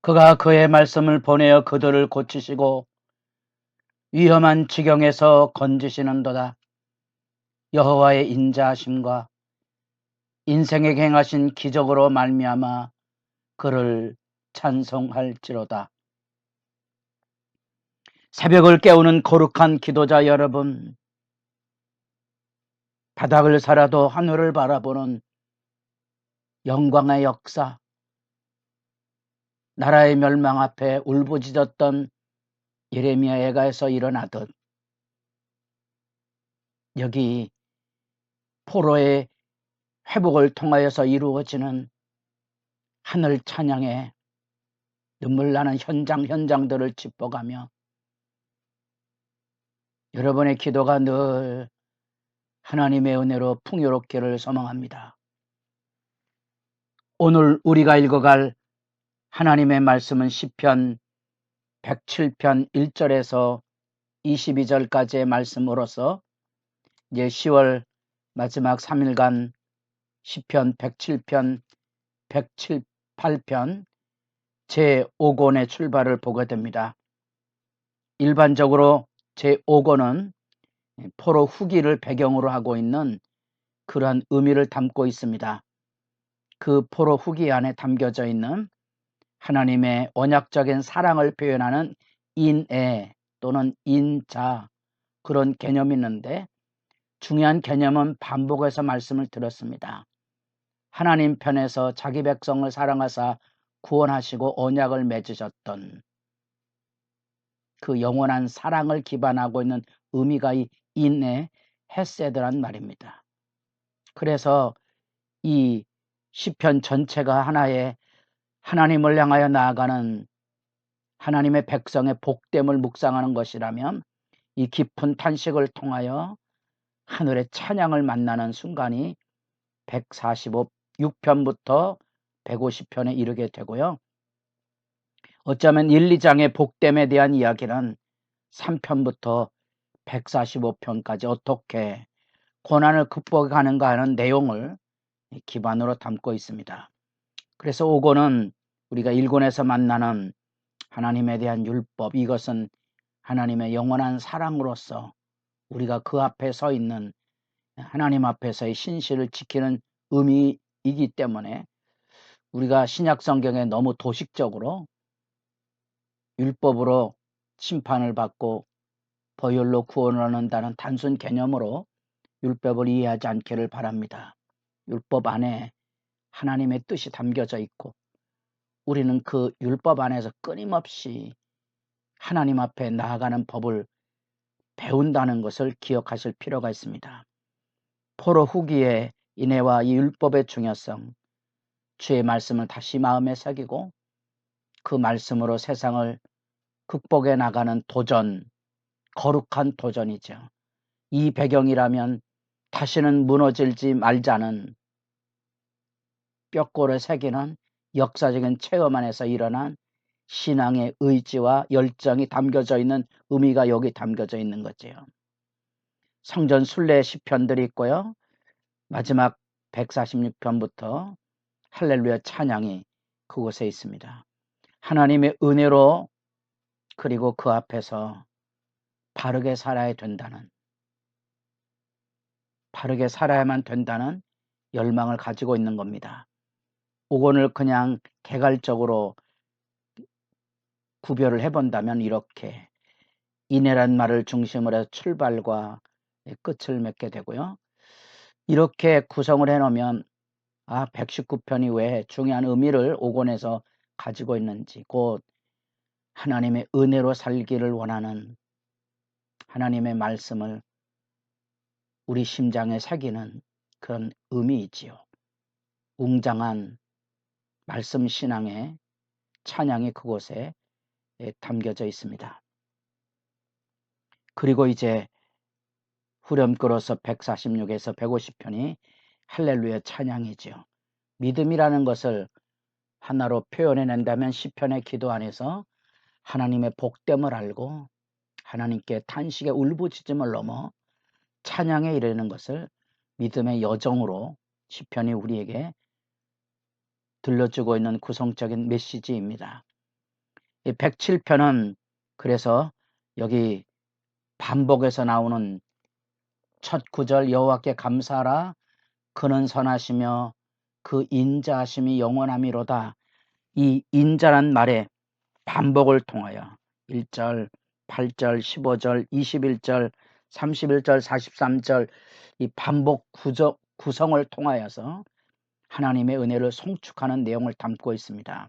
그가 그의 말씀을 보내어 그들을 고치시고 위험한 지경에서 건지시는도다. 여호와의 인자하심과 인생에 행하신 기적으로 말미암아 그를 찬송할지로다. 새벽을 깨우는 거룩한 기도자 여러분, 바닥을 살아도 하늘을 바라보는 영광의 역사, 나라의 멸망 앞에 울부짖었던 예레미야 애가에서 일어나듯 여기 포로의 회복을 통하여서 이루어지는 하늘 찬양의 눈물 나는 현장들을 짚어가며 여러분의 기도가 늘 하나님의 은혜로 풍요롭기를 소망합니다. 오늘 우리가 읽어갈 하나님의 말씀은 시편 107편 1절에서 22절까지의 말씀으로서 이제 10월 마지막 3일간 시편 107편, 178편 제5권의 출발을 보게 됩니다. 일반적으로 제5권은 포로 후기를 배경으로 하고 있는 그러한 의미를 담고 있습니다. 그 포로 후기 안에 담겨져 있는 하나님의 언약적인 사랑을 표현하는 인애 또는 인자 그런 개념이 있는데 중요한 개념은 반복해서 말씀을 드렸습니다. 하나님 편에서 자기 백성을 사랑하사 구원하시고 언약을 맺으셨던 그 영원한 사랑을 기반하고 있는 의미가 이 인애 헤세드란 말입니다. 그래서 이 시편 전체가 하나의 하나님을 향하여 나아가는 하나님의 백성의 복됨을 묵상하는 것이라면 이 깊은 탄식을 통하여 하늘의 찬양을 만나는 순간이 146편부터 150편에 이르게 되고요. 어쩌면 1, 2장의 복됨에 대한 이야기는 3편부터 145편까지 어떻게 고난을 극복하는가 하는 내용을 기반으로 담고 있습니다. 그래서 5권은 우리가 1권에서 만나는 하나님에 대한 율법, 이것은 하나님의 영원한 사랑으로서 우리가 그 앞에 서 있는 하나님 앞에서의 신실을 지키는 의미이기 때문에 우리가 신약 성경에 너무 도식적으로 율법으로 심판을 받고 보혈로 구원을 얻는다는 단순 개념으로 율법을 이해하지 않기를 바랍니다. 율법 안에 하나님의 뜻이 담겨져 있고 우리는 그 율법 안에서 끊임없이 하나님 앞에 나아가는 법을 배운다는 것을 기억하실 필요가 있습니다. 포로 후기의 인애와 이 율법의 중요성, 주의 말씀을 다시 마음에 새기고 그 말씀으로 세상을 극복해 나가는 도전, 거룩한 도전이죠. 이 배경이라면 다시는 무너지지 말자는 뼈골에 새기는 역사적인 체험 안에서 일어난 신앙의 의지와 열정이 담겨져 있는 의미가 여기 담겨져 있는 거지요. 성전 순례 시편들이 있고요. 마지막 146편부터 할렐루야 찬양이 그곳에 있습니다. 하나님의 은혜로 그리고 그 앞에서 바르게 살아야 된다는, 바르게 살아야만 된다는 열망을 가지고 있는 겁니다. 5권을 그냥 개괄적으로 구별을 해본다면 이렇게 인애란 말을 중심으로 해서 출발과 끝을 맺게 되고요. 이렇게 구성을 해놓으면 119편이 왜 중요한 의미를 5권에서 가지고 있는지, 곧 하나님의 은혜로 살기를 원하는 하나님의 말씀을 우리 심장에 새기는 그런 의미이지요. 웅장한 말씀 신앙의 찬양이 그곳에 담겨져 있습니다. 그리고 이제 후렴구로서 146에서 150편이 할렐루야 찬양이지요. 믿음이라는 것을 하나로 표현해낸다면 시편의 기도 안에서 하나님의 복됨을 알고 하나님께 탄식의 울부짖음을 넘어 찬양에 이르는 것을 믿음의 여정으로 시편이 우리에게 들려주고 있는 구성적인 메시지입니다. 이 107편은 그래서 여기 반복해서 나오는 첫 구절 여호와께 감사하라 그는 선하시며 그 인자하심이 영원함이로다. 이 인자란 말에 반복을 통하여 1절, 8절, 15절, 21절, 31절, 43절 이 반복 구성을 통하여서 하나님의 은혜를 송축하는 내용을 담고 있습니다.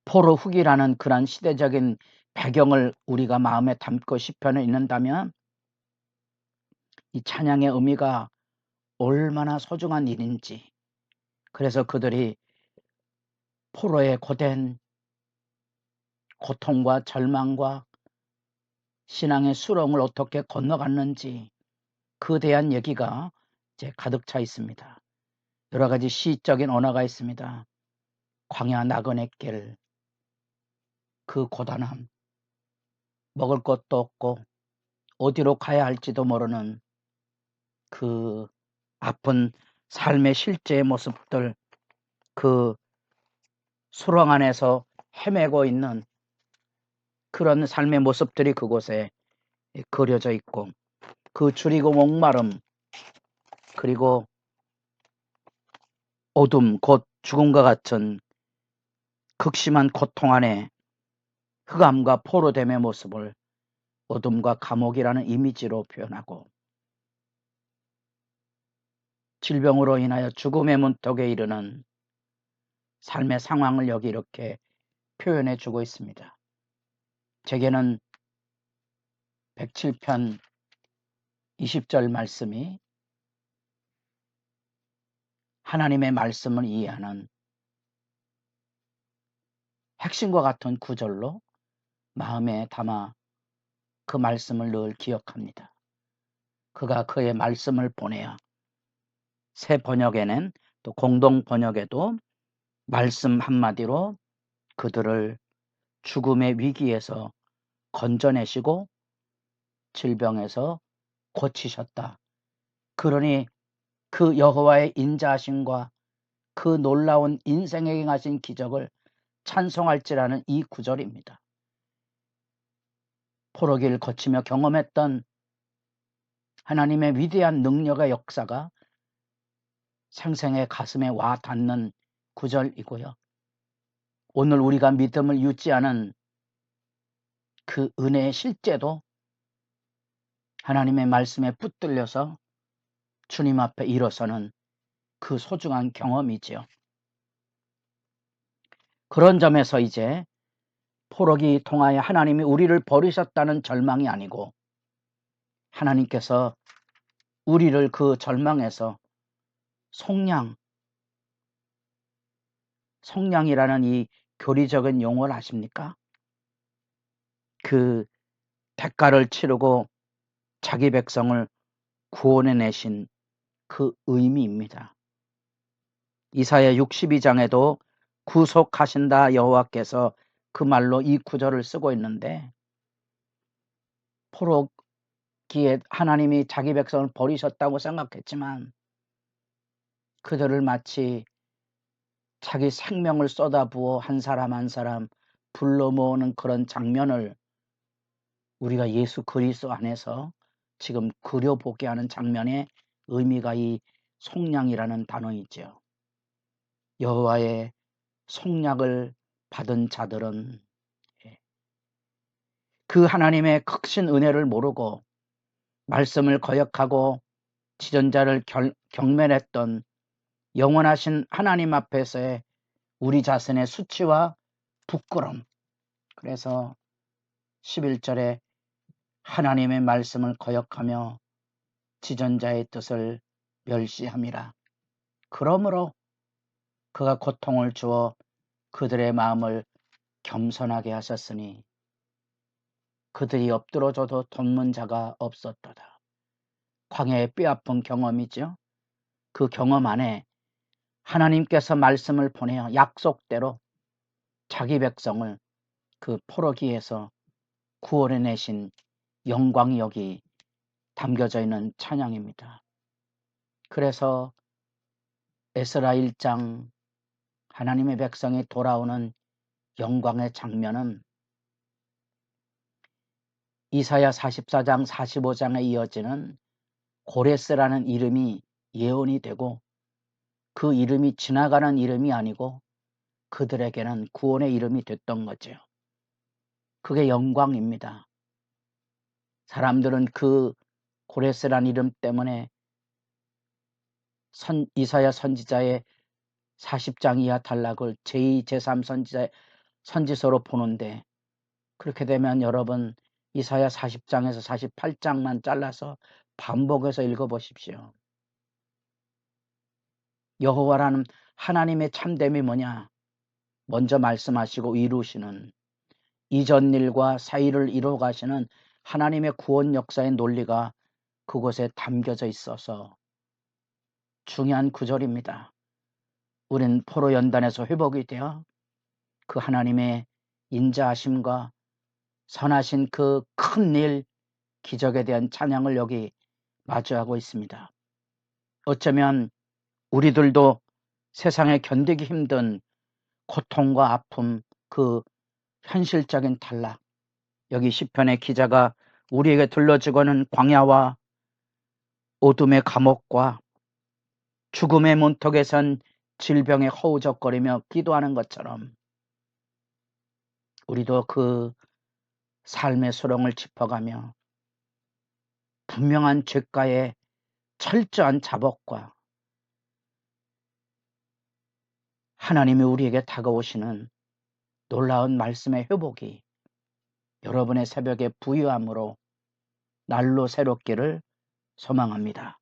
포로 후기라는 그런 시대적인 배경을 우리가 마음에 담고 시편을 읽는다면 이 찬양의 의미가 얼마나 소중한 일인지, 그래서 그들이 포로의 고된 고통과 절망과 신앙의 수렁을 어떻게 건너갔는지 그에 대한 얘기가 이제 가득 차 있습니다. 여러 가지 시적인 언어가 있습니다. 광야 나그네 길, 그 고단함, 먹을 것도 없고 어디로 가야 할지도 모르는 그 아픈 삶의 실제의 모습들, 그 수렁 안에서 헤매고 있는 그런 삶의 모습들이 그곳에 그려져 있고, 그 줄이고 목마름, 그리고 어둠, 곧 죽음과 같은 극심한 고통 안에 흑암과 포로됨의 모습을 어둠과 감옥이라는 이미지로 표현하고, 질병으로 인하여 죽음의 문턱에 이르는 삶의 상황을 여기 이렇게 표현해 주고 있습니다. 제게는 107편 20절 말씀이 하나님의 말씀을 이해하는 핵심과 같은 구절로 마음에 담아 그 말씀을 늘 기억합니다. 그가 그의 말씀을 보내어, 새 번역에는 또 공동 번역에도 말씀 한마디로 그들을 죽음의 위기에서 건져내시고 질병에서 고치셨다. 그러니 그 여호와의 인자하심과 그 놀라운 인생에 행하신 기적을 찬송할지라는 이 구절입니다. 포로기를 거치며 경험했던 하나님의 위대한 능력의 역사가 생생의 가슴에 와 닿는 구절이고요. 오늘 우리가 믿음을 유지하는 그 은혜의 실제도 하나님의 말씀에 붙들려서 주님 앞에 일어서는 그 소중한 경험이지요. 그런 점에서 이제 포로기 통하여 하나님이 우리를 버리셨다는 절망이 아니고, 하나님께서 우리를 그 절망에서 속량이라는 이 교리적인 용어를 아십니까? 그 대가를 치르고 자기 백성을 구원해 내신 그 의미입니다. 이사야 62장에도 구속하신다 여호와께서 그 말로 이 구절을 쓰고 있는데, 포로기에 하나님이 자기 백성을 버리셨다고 생각했지만 그들을 마치 자기 생명을 쏟아부어 한 사람 한 사람 불러 모으는 그런 장면을 우리가 예수 그리스도 안에서 지금 그려보게 하는 장면의 의미가 이 속량이라는 단어이죠. 여호와의 속량을 받은 자들은 그 하나님의 크신 은혜를 모르고 말씀을 거역하고 지존자를 경멸했던 영원하신 하나님 앞에서의 우리 자신의 수치와 부끄럼, 그래서 11절에 하나님의 말씀을 거역하며 지존자의 뜻을 멸시함이라. 그러므로 그가 고통을 주어 그들의 마음을 겸손하게 하셨으니 그들이 엎드러져도 돕는 자가 없었도다. 광야의 뼈아픈 경험이죠. 그 경험 안에 하나님께서 말씀을 보내어 약속대로 자기 백성을 그 포로기에서 구원해내신 영광이 여기 담겨져 있는 찬양입니다. 그래서 에스라 1장 하나님의 백성이 돌아오는 영광의 장면은 이사야 44장 45장에 이어지는 고레스라는 이름이 예언이 되고, 그 이름이 지나가는 이름이 아니고 그들에게는 구원의 이름이 됐던 거죠. 그게 영광입니다. 사람들은 그 고레스라는 이름 때문에 이사야 선지자의 40장 이하 단락을 제2, 제3 선지자의 선지서로 보는데, 그렇게 되면 여러분 이사야 40장에서 48장만 잘라서 반복해서 읽어보십시오. 여호와라는 하나님의 참됨이 뭐냐? 먼저 말씀하시고 이루시는, 이전 일과 사이를 이루어 가시는 하나님의 구원 역사의 논리가 그곳에 담겨져 있어서 중요한 구절입니다. 우린 포로 연단에서 회복이 되어 그 하나님의 인자하심과 선하신 그 큰 일, 기적에 대한 찬양을 여기 마주하고 있습니다. 어쩌면 우리들도 세상에 견디기 힘든 고통과 아픔, 그 현실적인 탈락, 여기 시편의 기자가 우리에게 들려주고는 광야와 어둠의 감옥과 죽음의 문턱에선 질병에 허우적거리며 기도하는 것처럼 우리도 그 삶의 소롱을 짚어가며 분명한 죄가의 철저한 자복과 하나님이 우리에게 다가오시는 놀라운 말씀의 회복이 여러분의 새벽의 부유함으로 날로 새롭기를 소망합니다.